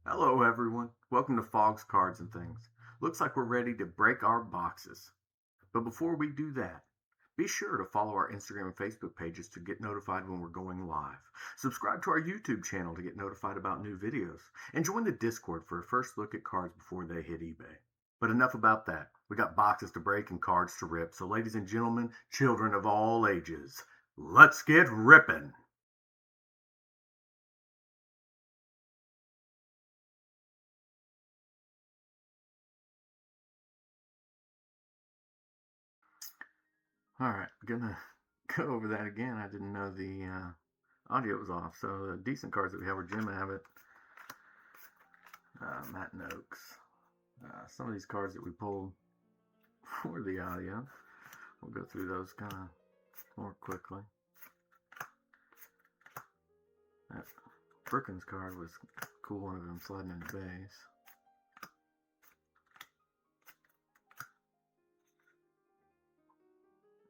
Hello, everyone. Welcome to Fogg's Cards and Things. Looks like we're ready to break our boxes. But before we do that, be sure to follow our Instagram and Facebook pages to get notified when we're going live. Subscribe to our YouTube channel to get notified about new videos. And join the Discord for a first look at cards before they hit eBay. But enough about that. We got boxes to break and cards to rip. So, ladies and gentlemen, children of all ages, let's get ripping. All right, gonna go over that again. I didn't know the audio was off. So the decent cards that we have are Jim Abbott, Matt Noakes. Some of these cards that we pulled for the audio, we'll go through those kind of more quickly. That Brookins card was cool, one of them sliding into base.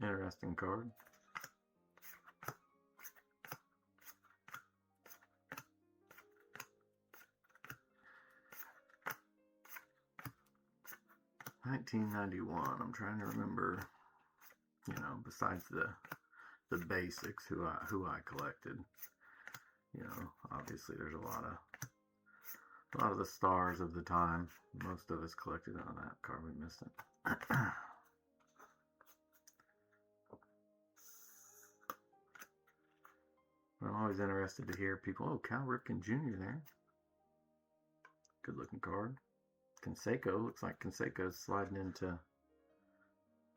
Interesting card. $19.91. I'm trying to remember, besides the basics, who I collected. Obviously there's a lot of the stars of the time. Most of us collected on that card. We missed it. I'm always interested to hear people. Oh, Cal Ripken Jr. there. Good looking card. Canseco. Looks like Canseco's sliding into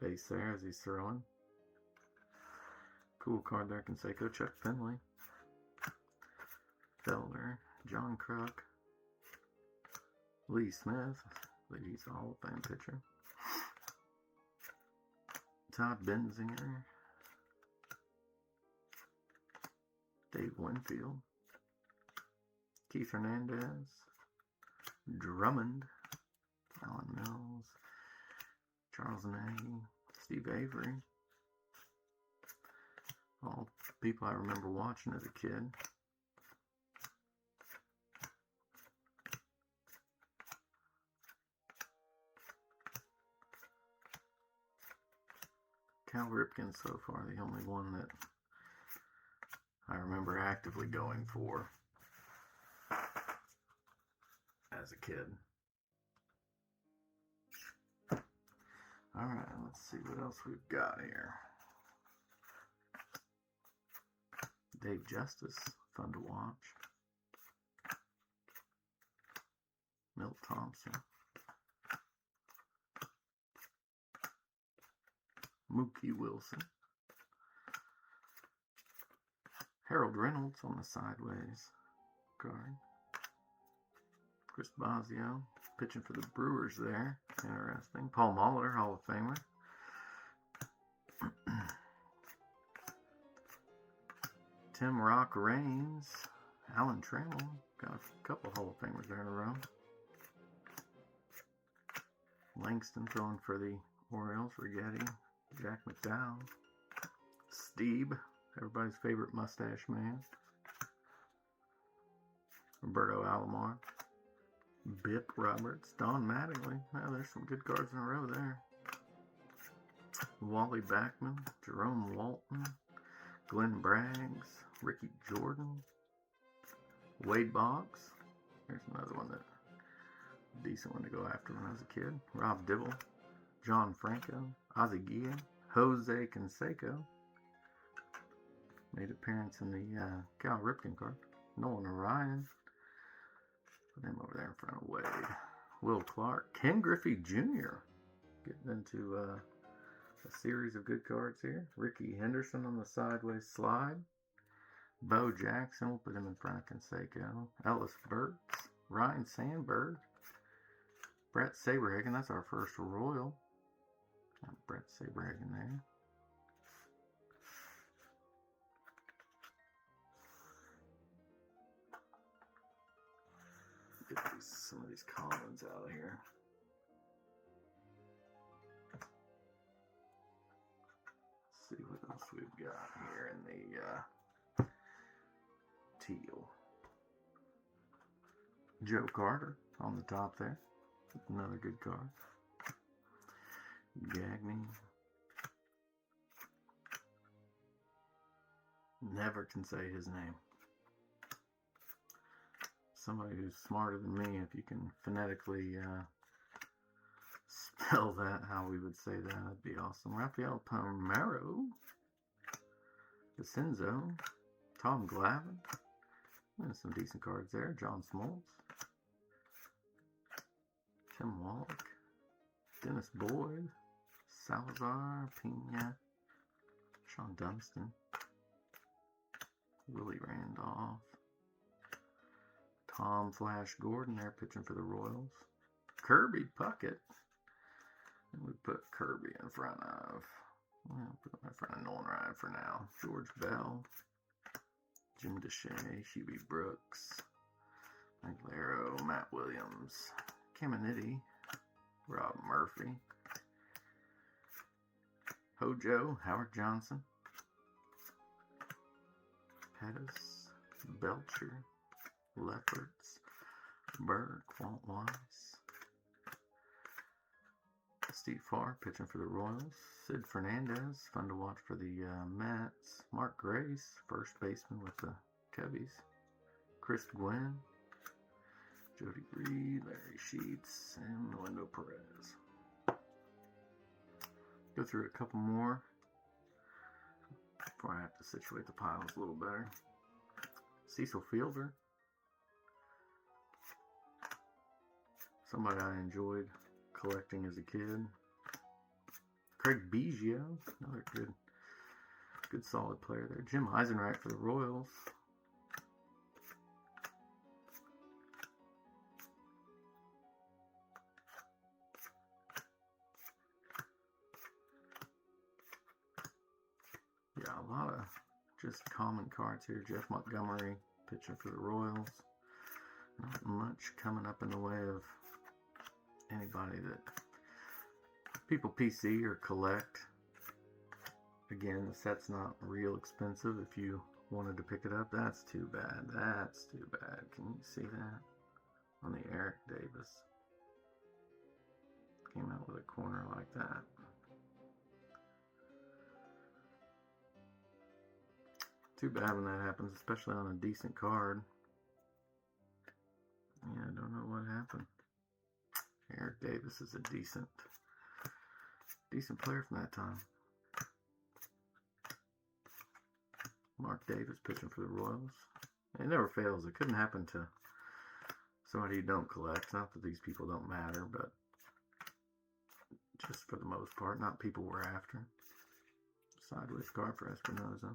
base there as he's throwing. Cool card there, Canseco. Chuck Finley. Felder. John Kruk. Lee Smith. I believe he's a Hall of Fame pitcher. Todd Benzinger. Dave Winfield. Keith Hernandez. Drummond. Alan Mills. Charles Nagy. Steve Avery. All people I remember watching as a kid. Cal Ripken so far, the only one that I remember actively going for as a kid. Alright, let's see what else we've got here. Dave Justice, fun to watch. Milt Thompson. Mookie Wilson. Harold Reynolds on the sideways card. Chris Bosio pitching for the Brewers there. Interesting. Paul Molitor, Hall of Famer. Tim Rock Raines. Alan Trammell. Got a couple Hall of Famers there in a row. Langston throwing for the Orioles. Rigetti. Jack McDowell. Steve, everybody's favorite mustache man. Roberto Alomar. Bip Roberts. Don Mattingly. Oh, there's some good cards in a row there. Wally Backman. Jerome Walton. Glenn Braggs. Ricky Jordan. Wade Boggs. There's another one that decent one to go after when I was a kid. Rob Dibble. John Franco. Ozzie Guillen. Jose Canseco. Made appearance in the Cal Ripken card. Nolan Ryan. Put him over there in front of Wade. Will Clark. Ken Griffey Jr. Getting into a series of good cards here. Ricky Henderson on the sideways slide. Bo Jackson. We'll put him in front of Canseco. Ellis Burks. Ryan Sandberg. Brett Saberhagen. That's our first Royal. Got Brett Saberhagen there. Get some of these Collins out of here. Let's see what else we've got here in the teal. Joe Carter on the top there. Another good card. Gagne. Never can say his name. Somebody who's smarter than me, if you can phonetically spell that, how we would say that, that'd be awesome. Rafael Palmeiro. Vincenzo. Tom Glavine. And some decent cards there. John Smoltz. Tim Wallach. Dennis Boyd. Salazar. Pena. Sean Dunston. Willie Randolph. Tom Flash Gordon there pitching for the Royals. Kirby Puckett. And we put Kirby in front of, well, put him in front of Nolan Ryan for now. George Bell. Jim Deshea. Huey Brooks. Aguilera. Matt Williams. Caminiti. Rob Murphy. Hojo. Howard Johnson. Pettis. Belcher. Lefferts. Berg. Walt Weiss. Steve Farr pitching for the Royals. Sid Fernandez, fun to watch for the Mets. Mark Grace, first baseman with the Cubbies. Chris Gwynn. Jody Reed, Larry Sheets, and Melinda Perez. Go through a couple more before I have to situate the piles a little better. Cecil Fielder. Somebody I enjoyed collecting as a kid. Craig Biggio, another good solid player there. Jim Eisenreich for the Royals. Yeah, a lot of just common cards here. Jeff Montgomery pitching for the Royals. Not much coming up in the way of anybody that people PC or collect. Again, the set's not real expensive. If you wanted to pick it up, that's too bad. That's too bad. Can you see that? On the Eric Davis. Came out with a corner like that. Too bad when that happens, especially on a decent card. Yeah, I don't know what happened. Eric Davis is a decent player from that time. Mark Davis pitching for the Royals. It never fails. It couldn't happen to somebody you don't collect. Not that these people don't matter, but just for the most part, not people we're after. Sideways card for Espinosa.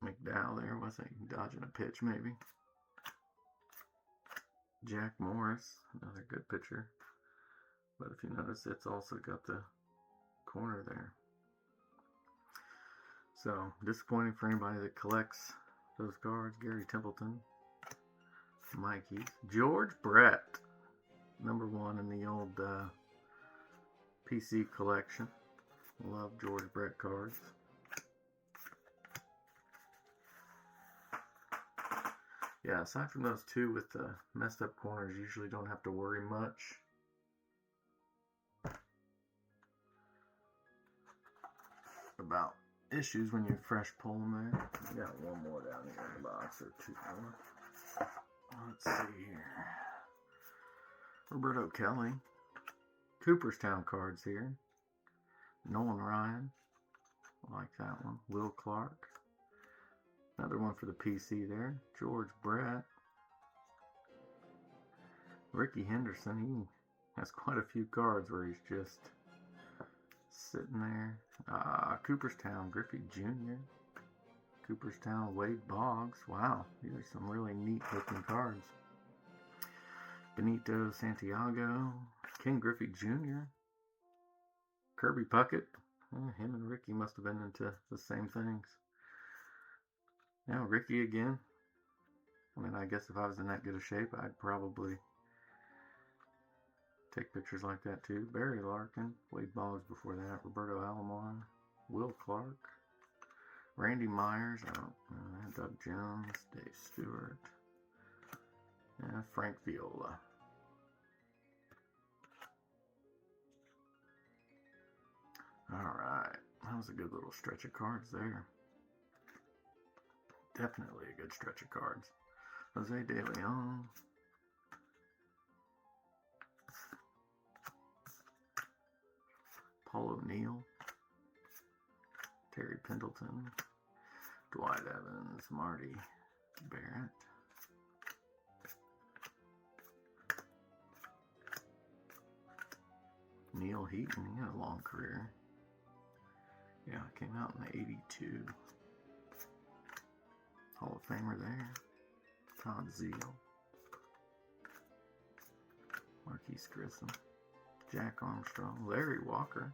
McDowell there, wasn't he? Dodging a pitch, maybe. Jack Morris, another good pitcher. But if you notice, it's also got the corner there. So, disappointing for anybody that collects those cards. Gary Templeton. Mikey. George Brett. #1 in the old PC collection. Love George Brett cards. Yeah, aside from those two with the messed up corners, you usually don't have to worry much. About issues when you fresh pull them there. We got one more down here in the box, or two more. Let's see here. Roberto Kelly. Cooperstown cards here. Nolan Ryan. I like that one. Will Clark. Another one for the PC there. George Brett. Ricky Henderson. He has quite a few cards where he's just sitting there. Cooperstown. Griffey Jr. Cooperstown. Wade Boggs. Wow. These are some really neat looking cards. Benito Santiago. Ken Griffey Jr. Kirby Puckett. Him and Ricky must have been into the same things. Now Ricky again. I mean, I guess if I was in that good a shape, I'd probably take pictures like that too. Barry Larkin, Wade Boggs before that, Roberto Alomar, Will Clark, Randy Myers, I don't know, Doug Jones, Dave Stewart, and Frank Viola. Alright, that was a good little stretch of cards there. Definitely a good stretch of cards. Jose De Leon. Paul O'Neill. Terry Pendleton. Dwight Evans. Marty Barrett. Neil Heaton. He had a long career. Yeah, it came out in '82. Hall of Famer there. Todd Zeal. Marquise Grissom. Jack Armstrong. Larry Walker.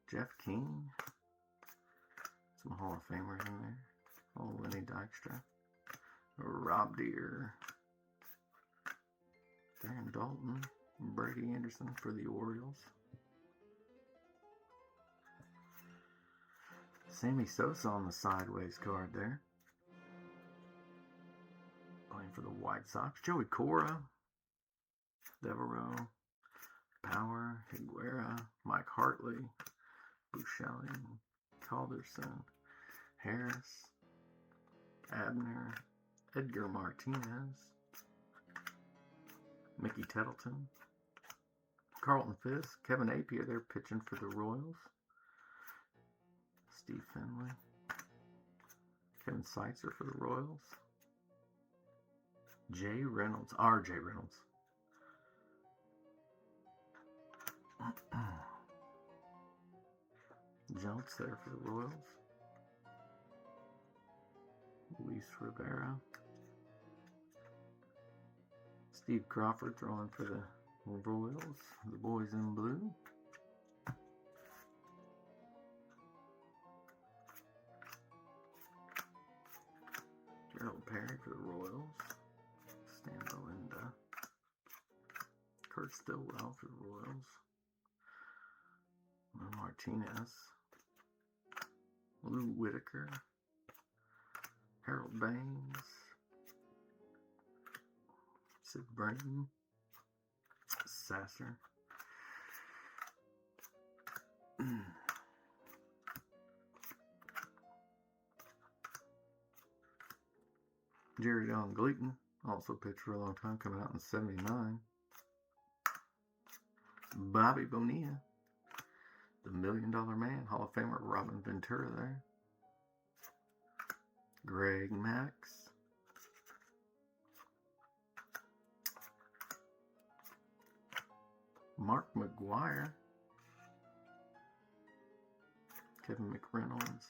Jeff King. Some Hall of Famers in there. Oh, Lenny Dykstra. Rob Deere. Darren Dalton. Brady Anderson for the Orioles. Sammy Sosa on the sideways card there. Playing for the White Sox. Joey Cora. Devereaux. Power. Higuera. Mike Hartley. Bouchelli. Calderson. Harris. Abner. Edgar Martinez. Mickey Tettleton. Carlton Fisk. Kevin Appiah there pitching for the Royals. Steve Finley. Kevin Seitzer for the Royals. Jay Reynolds. R.J. Reynolds. Jeltz there for the Royals. Luis Rivera. Steve Crawford throwing for the Royals. The boys in blue. Gerald Perry for the Royals. Stan Belinda. Kurt Stillwell for the Royals. Martinez. Lou Whitaker. Harold Baines. Sid Bream. Sasser. Jerry John Gleaton, also pitched for a long time, coming out in '79. Bobby Bonilla, the $1 Million Man, Hall of Famer Robin Ventura there. Greg Max. Mark McGuire. Kevin McReynolds.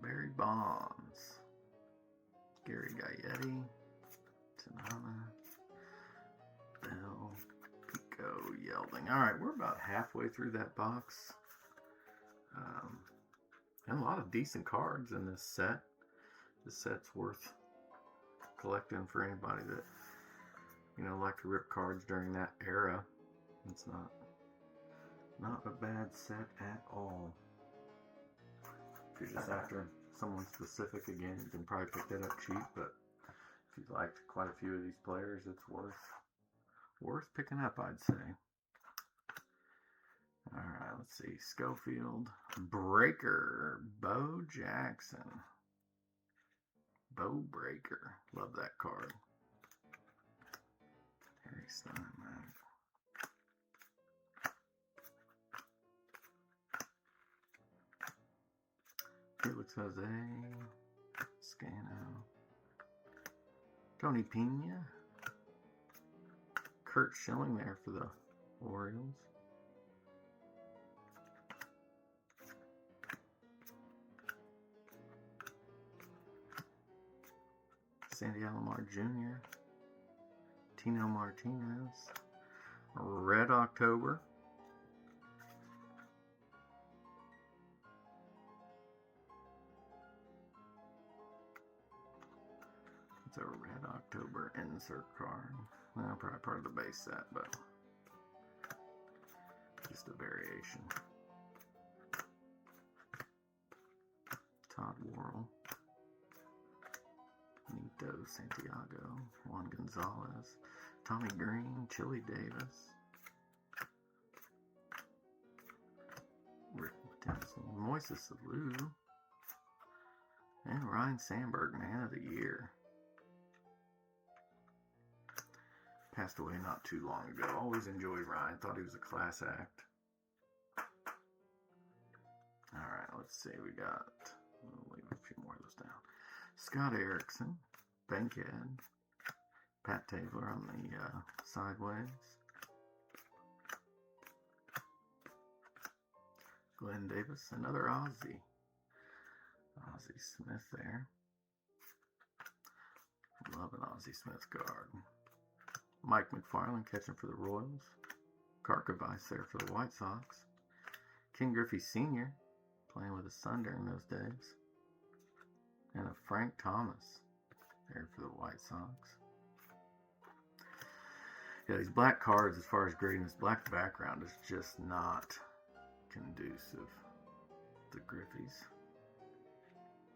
Barry Bonds. Gary Gaetti. Tanana. Bell. Pico. Yelding. Alright, we're about halfway through that box. And a lot of decent cards in this set. This set's worth collecting for anybody that, you know, like to rip cards during that era. It's not a bad set at all. If you're just after someone specific, again, you can probably pick that up cheap, but if you liked quite a few of these players, it's worth picking up, I'd say. Alright, let's see. Schofield. Breaker. Bo Jackson. Bo Breaker. Love that card. Harry Steinman. Felix Jose. Scano. Tony Pena. Kurt Schilling there for the Orioles. Sandy Alomar Jr. Tino Martinez. Red October. It's a Red October insert card. Well, probably part of the base set, but just a variation. Santiago, Juan Gonzalez, Tommy Green, Chili Davis, Rick Dempsey, Moises Alou, and Ryan Sandberg, Man of the Year. Passed away not too long ago. Always enjoyed Ryan. Thought he was a class act. Alright, let's see. We'll leave a few more of those down. Scott Erickson, Bankhead, Pat Taylor on the sideways. Glenn Davis, another Ozzie. Ozzie Smith there. Love an Ozzie Smith card. Mike McFarland catching for the Royals. Karkovice there for the White Sox. Ken Griffey Sr. playing with his son during those days. And a Frank Thomas there for the White Sox. Yeah, these black cards, as far as grading this black background, is just not conducive to Griffey's.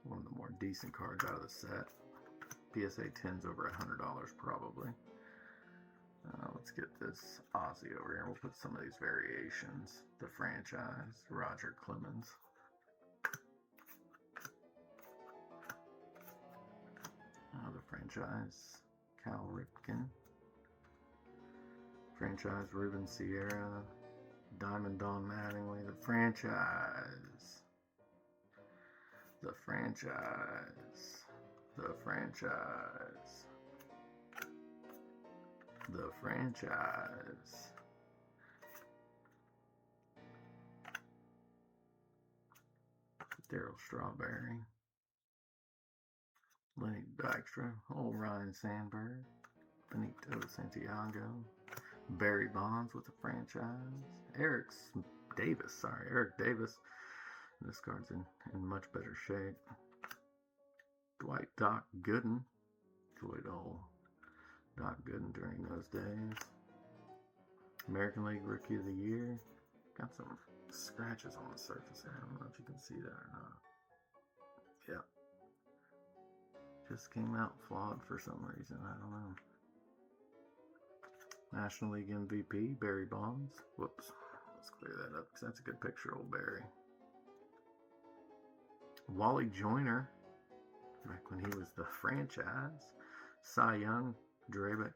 One of the more decent cards out of the set. PSA 10's over $100 probably. Let's get this Ozzie over here. We'll put some of these variations. The franchise, Roger Clemens. The franchise, Cal Ripken. Franchise, Ruben Sierra. Diamond Don Mattingly. The franchise. The franchise. The franchise. The franchise. Darryl Strawberry. Lenny Dykstra. Old Ryan Sandberg. Benito Santiago. Barry Bonds with the franchise. Eric Davis. This card's in much better shape. Dwight Doc Gooden. Enjoyed old Doc Gooden during those days. American League Rookie of the Year. Got some scratches on the surface there. I don't know if you can see that or not. Yep. Just came out flawed for some reason. I don't know. National League MVP, Barry Bonds. Whoops. Let's clear that up because that's a good picture, old Barry. Wally Joyner. Back when he was the franchise. Cy Young, Drabick.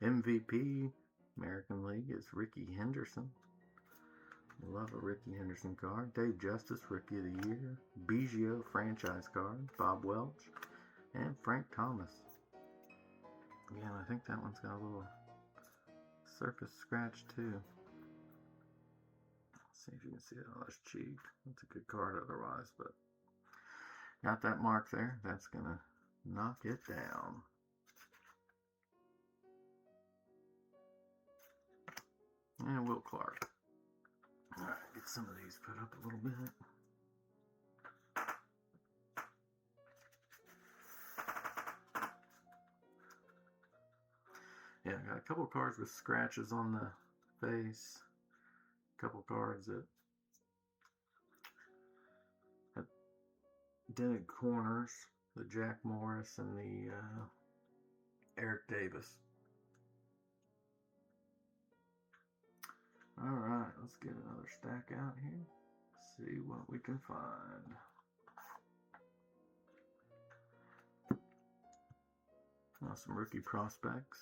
MVP, American League is Ricky Henderson. Love a Ricky Henderson card. Dave Justice, Rookie of the Year. Biggio, franchise card. Bob Welch. And Frank Thomas. Again, I think that one's got a little surface scratch too. Let's see if you can see it on his cheek. That's a good card otherwise, but got that mark there. That's gonna knock it down. And Will Clark. Alright, get some of these put up a little bit. Yeah, I got a couple cards with scratches on the face. A couple cards that had dented corners. The Jack Morris and the Eric Davis. Alright, let's get another stack out here. See what we can find. Now some rookie prospects.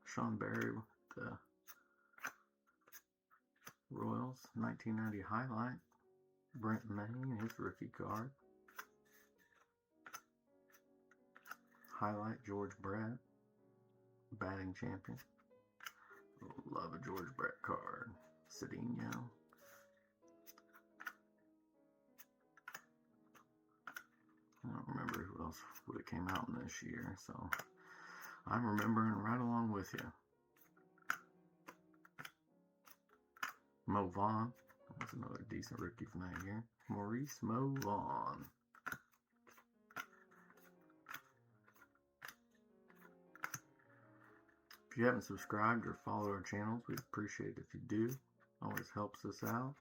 Sean Berry with the Royals, 1990 highlight. Brent Maine, his rookie card. Highlight, George Brett, batting champion. Love a George Brett card. Cedinho. I don't remember who else would have came out in this year, so I'm remembering right along with you. Mo Vaughn. That's another decent rookie from that year. Maurice Mo Vaughn. If you haven't subscribed or followed our channels, we'd appreciate it if you do. Always helps us out.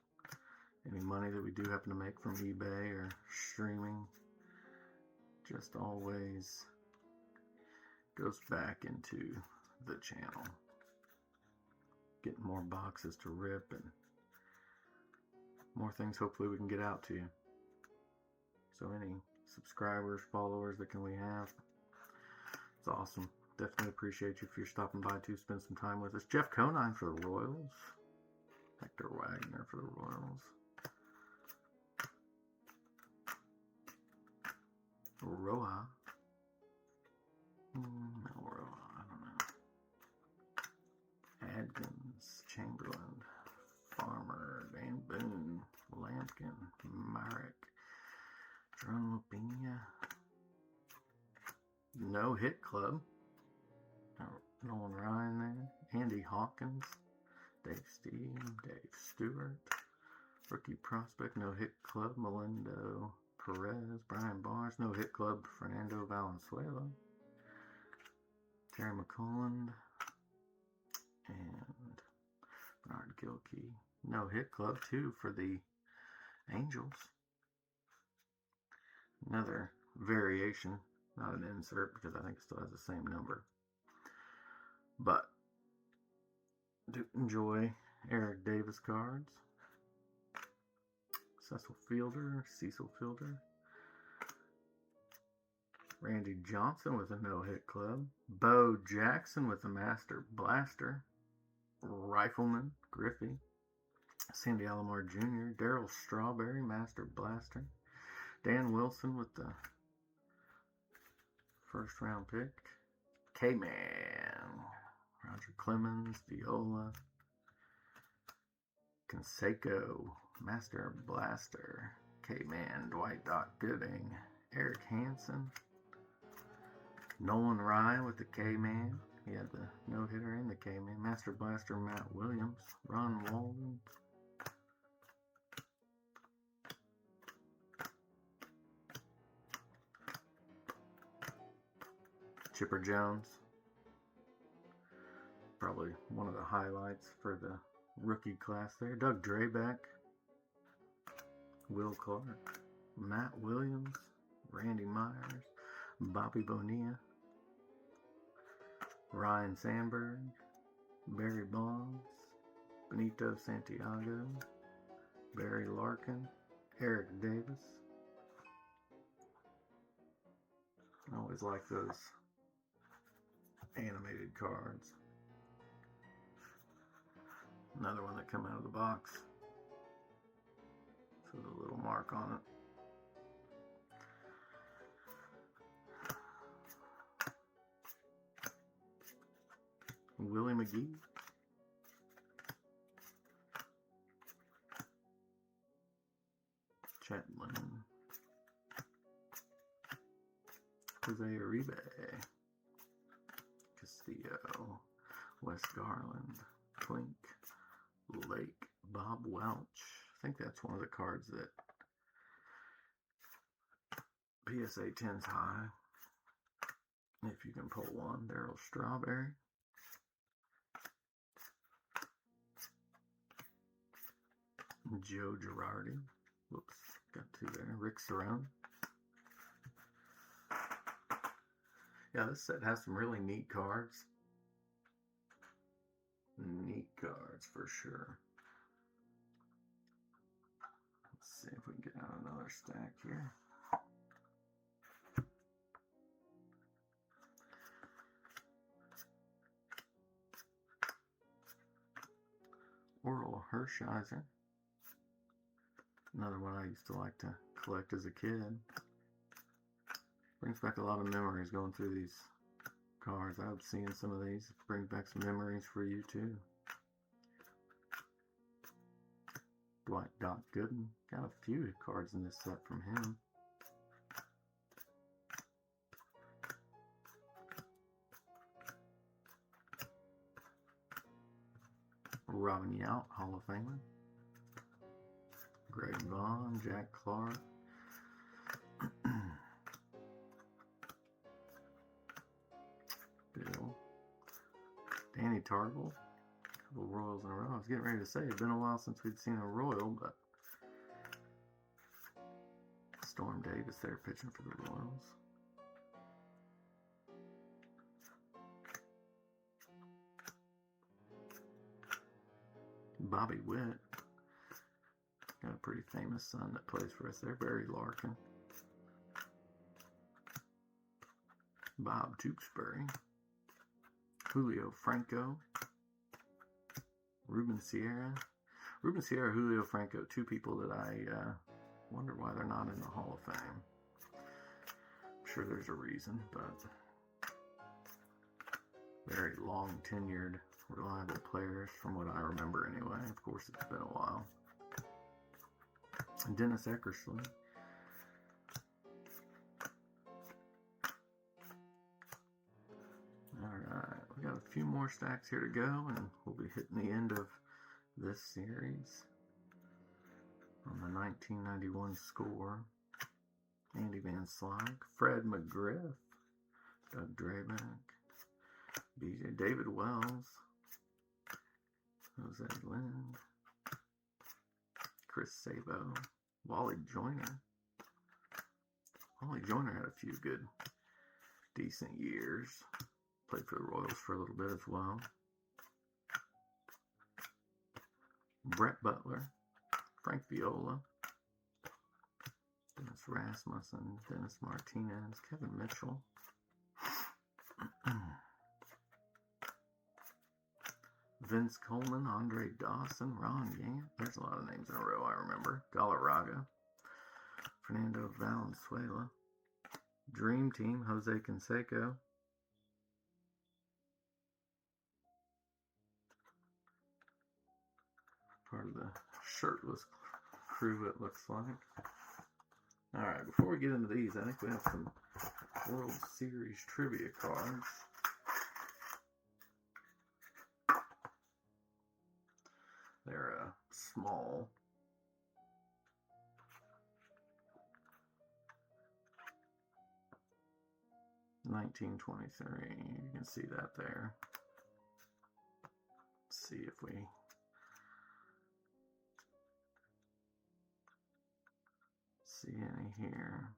Any money that we do happen to make from eBay or streaming just always goes back into the channel. Getting more boxes to rip and more things hopefully we can get out to you. So any subscribers, followers that we have, it's awesome. Definitely appreciate you if you're stopping by to spend some time with us. Jeff Conine for the Royals. Hector Wagner for the Royals. Roja. No, Roja, I don't know. Adkins, Chamberlain, Farmer, Van Boone, Lampkin, Marek, Jerome Pena. No Hit Club. Nolan Ryan there. Andy Hawkins, Dave Steve, Dave Stewart. Rookie prospect, No Hit Club, Melindo Perez, Brian Barnes, No Hit Club, Fernando Valenzuela, Terry McCulland, and Bernard Gilkey. No Hit Club, 2 for the Angels. Another variation, not an insert because I think it still has the same number. But do enjoy Eric Davis cards. Cecil Fielder, Cecil Fielder. Randy Johnson with a no-hit club. Bo Jackson with a Master Blaster. Rifleman, Griffey. Sandy Alomar Jr. Darryl Strawberry, Master Blaster. Dan Wilson with the first round pick. K-Man. Roger Clemens, Viola. Canseco, Master Blaster. K-Man, Dwight Doc Gooding. Eric Hansen. Nolan Ryan with the K-Man. He had the no-hitter and the K-Man. Master Blaster, Matt Williams. Ron Walden. Chipper Jones. Probably one of the highlights for the rookie class there. Doug Drabek. Will Clark. Matt Williams. Randy Myers. Bobby Bonilla. Ryan Sandberg. Barry Bonds. Benito Santiago. Barry Larkin. Eric Davis. I always like those animated cards. Another one that come out of the box. So the little mark on it. Willie McGee. Chetman. Jose Uribe. Castillo. Wes Garland. Klink. Lake. Bob Welch. I think that's one of the cards that PSA 10's high. If you can pull one. Darryl Strawberry. Joe Girardi. Whoops, got 2 there. Rick Cerrone. Yeah, this set has some really neat cards. Neat cards for sure. Let's see if we can get out another stack here. Oral Hershiser. Another one I used to like to collect as a kid. Brings back a lot of memories going through these cards. I hope seeing some of these brings back some memories for you too. Dwight Doc Gooden. Got a few cards in this set from him. Robin Yount, Hall of Famer. Greg Vaughn, Jack Clark. Bill. Danny Tarble. A couple Royals in a row. I was getting ready to say it's been a while since we'd seen a Royal, but Storm Davis there pitching for the Royals. Bobby Witt. Got a pretty famous son that plays for us there. Barry Larkin. Bob Tewksbury. Julio Franco. Ruben Sierra. Ruben Sierra, Julio Franco, two people that I wonder why they're not in the Hall of Fame. I'm sure there's a reason, but very long tenured, reliable players from what I remember anyway. Of course, it's been a while. And Dennis Eckersley. Alright, we got a few more stacks here to go, and we'll be hitting the end of this series on the 1991 score. Andy Van Slyke, Fred McGriff, Doug Drabeck, BJ David Wells, Jose Lind, Chris Sabo, Wally Joyner. Wally Joyner had a few good, decent years. Played for the Royals for a little bit as well. Brett Butler, Frank Viola, Dennis Rasmussen, Dennis Martinez, Kevin Mitchell, Vince Coleman, Andre Dawson, Ron Gant. There's a lot of names in a row I remember. Galarraga, Fernando Valenzuela, Dream Team, Jose Canseco, part of the shirtless crew, it looks like. Alright, before we get into these, I think we have some World Series trivia cards. They're small. $19.23. You can see that there. Let's see if we see any here.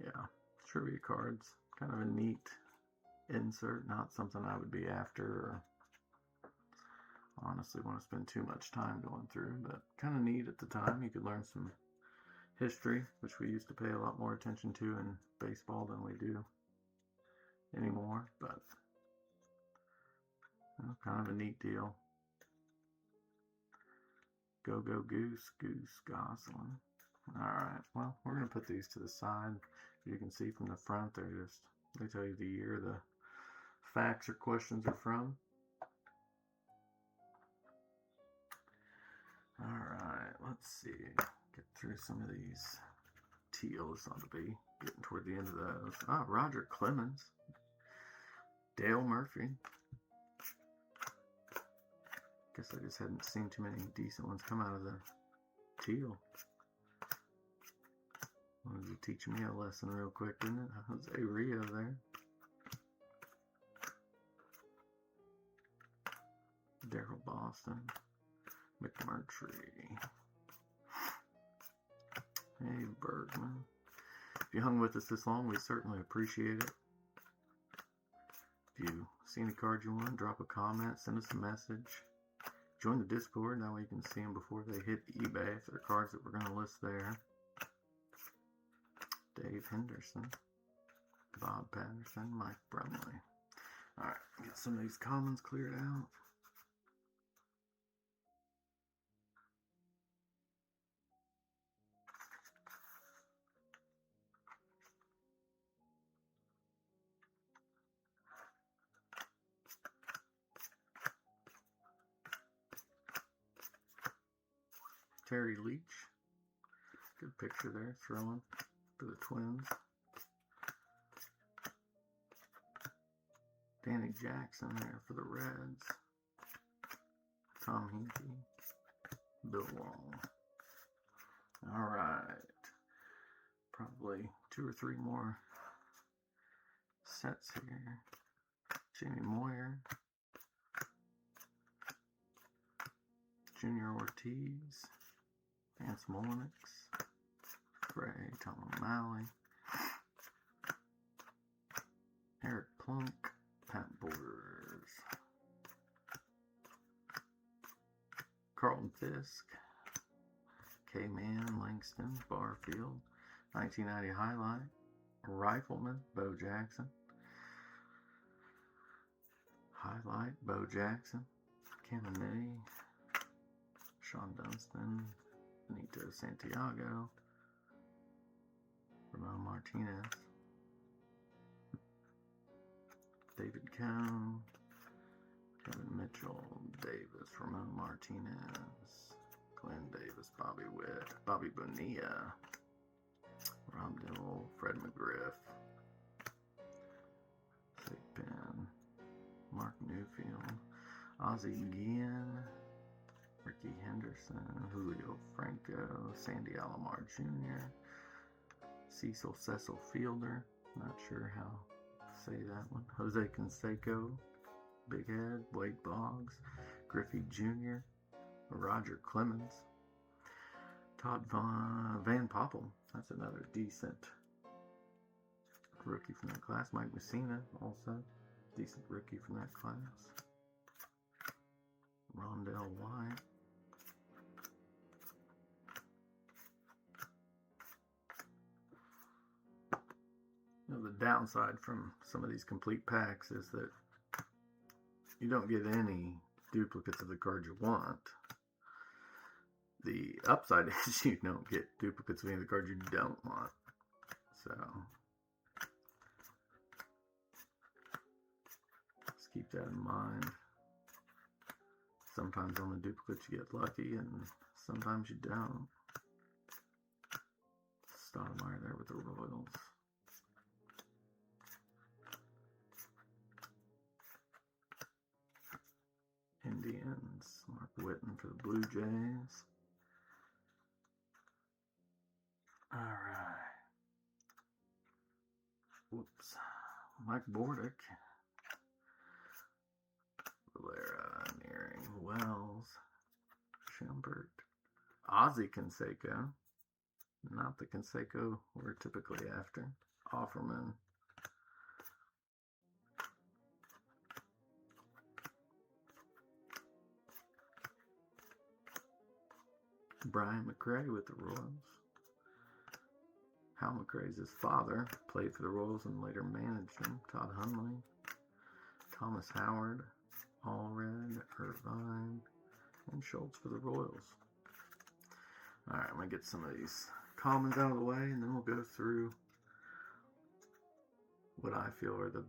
Yeah, trivia cards. Kind of a neat insert, not something I would be after or honestly want to spend too much time going through, but kind of neat at the time. You could learn some history, which we used to pay a lot more attention to in baseball than we do anymore, but kind of a neat deal. Go, go, goose, goose, Gosselin. Alright, well, we're going to put these to the side. You can see from the front, they tell you the year the facts or questions are from. Alright, let's see. Get through some of these teals. I'll be getting toward the end of those. Roger Clemens. Dale Murphy. Guess I just hadn't seen too many decent ones come out of the teal. Wanted to teach me a lesson real quick, didn't it? Jose Rio there. Daryl Boston. McMurtry. Hey, Bergman. If you hung with us this long, we certainly appreciate it. If you see any cards you want, drop a comment, send us a message. Join the Discord, that way you can see them before they hit eBay, if they're cards that we're going to list there. Dave Henderson, Bob Patterson, Mike Brumley. Alright, get some of these commons cleared out. Terry Leach. Good picture there, throwing for the Twins. Danny Jackson there for the Reds. Tom Hinkie. Bill Long. Alright. Probably 2 or 3 more sets here. Jamie Moyer. Junior Ortiz. Vance Mullenix. Gray, Tom O'Malley, Eric Plunk, Pat Borders, Carlton Fisk, K-Man, Langston, Barfield, 1990 highlight, Rifleman, Bo Jackson, highlight, Bo Jackson, Kennedy, Sean Dunston, Benito Santiago, Ramon Martinez, David Cone, Kevin Mitchell, Davis, Ramon Martinez, Glenn Davis, Bobby Witt, Bobby Bonilla, Rob Dibble, Fred McGriff, Penn, Mark Newfield, Ozzie Guillen, Ricky Henderson, Julio Franco, Sandy Alomar Jr., Cecil Fielder, not sure how to say that one, Jose Canseco, Big Head, Wade Boggs, Griffey Jr., Roger Clemens, Todd Van Poppel, that's another decent rookie from that class. Mike Messina, also decent rookie from that class. Rondell White. You know, the downside from some of these complete packs is that you don't get any duplicates of the cards you want. The upside is you don't get duplicates of any of the cards you don't want. So just keep that in mind. Sometimes on the duplicates you get lucky and sometimes you don't. Stoudemire there with the Royals. Indians, Mark Whitten for the Blue Jays. Alright. Whoops. Mike Bordick. Valera, Nearing, Wells, Shumpert, Ozzie Canseco. Not the Canseco we're typically after. Offerman. Brian McRae with the Royals. Hal McRae's his father, played for the Royals and later managed them. Todd Hundley, Thomas Howard, Allred, Irvine, and Schultz for the Royals. Alright, I'm going to get some of these commons out of the way, and then we'll go through what I feel are the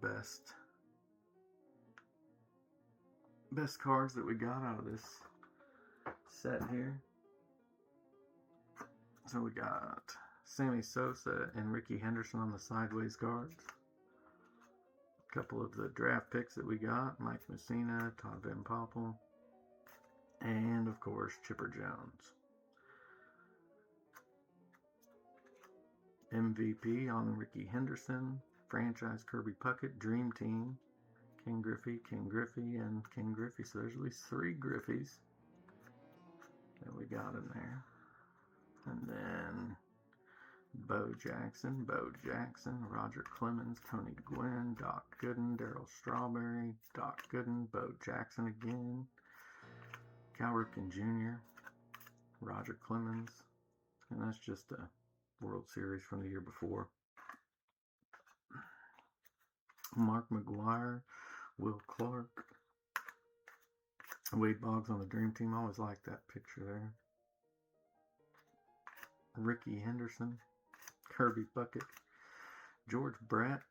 best cards that we got out of this set here. So we got Sammy Sosa and Ricky Henderson on the sideways cards. A couple of the draft picks that we got, Mike Messina, Todd Van Poppel, and of course Chipper Jones. MVP on Ricky Henderson, franchise Kirby Puckett, Dream Team, Ken Griffey, and Ken Griffey. So there's at least 3 Griffies that we got in there. And then Bo Jackson, Roger Clemens, Tony Gwynn, Doc Gooden, Darryl Strawberry, Doc Gooden, Bo Jackson again, Cal Ripken Jr., Roger Clemens, and that's just a World Series from the year before. Mark McGwire, Will Clark, Wade Boggs on the Dream Team. I always like that picture there. Ricky Henderson, Kirby Puckett, George Brett,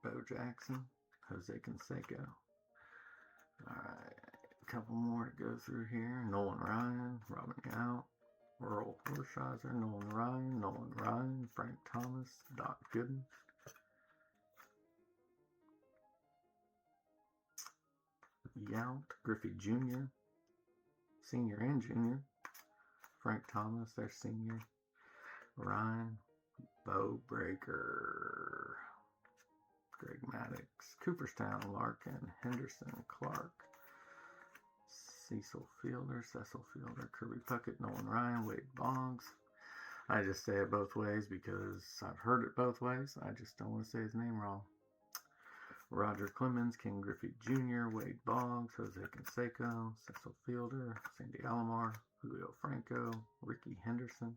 Bo Jackson, Jose Canseco. Alright, a couple more to go through here. Nolan Ryan, Robin Yount, Earl Hershiser, Nolan Ryan, Frank Thomas, Doc Gooden. Yount, Griffey Jr., Senior and Junior. Frank Thomas, their senior. Ryan, Bo Breaker, Greg Maddux, Cooperstown, Larkin, Henderson, Clark, Cecil Fielder, Kirby Puckett, Nolan Ryan, Wade Boggs. I just say it both ways because I've heard it both ways. I just don't want to say his name wrong. Roger Clemens, Ken Griffey Jr., Wade Boggs, Jose Canseco, Cecil Fielder, Sandy Alomar, Julio Franco, Ricky Henderson,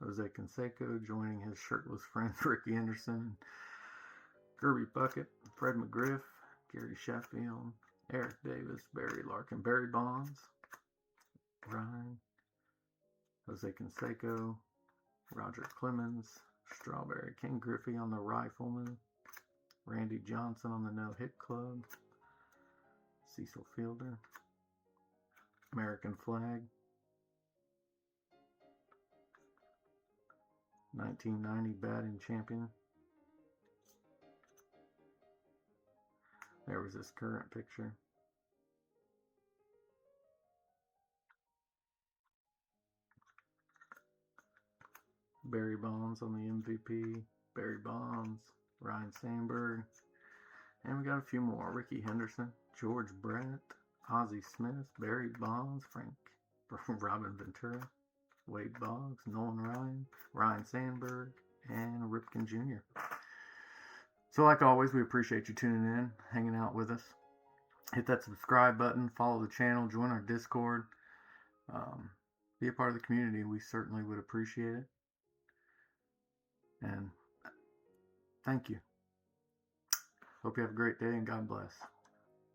Jose Canseco joining his shirtless friend Ricky Henderson, Kirby Puckett, Fred McGriff, Gary Sheffield, Eric Davis, Barry Larkin, Barry Bonds, Ryan, Jose Canseco, Roger Clemens, Strawberry, Ken Griffey on the Rifleman, Randy Johnson on the No Hit Club, Cecil Fielder, American Flag, 1990 batting champion. There was this current picture. Barry Bonds on the MVP, Barry Bonds, Ryan Sandberg, and we got a few more. Ricky Henderson, George Brett, Ozzie Smith, Barry Bonds, Robin Ventura, Wade Boggs, Nolan Ryan, Ryan Sandberg, and Ripken Jr. So like always, we appreciate you tuning in, hanging out with us. Hit that subscribe button, follow the channel, join our Discord, be a part of the community. We certainly would appreciate it. And thank you. Hope you have a great day and God bless.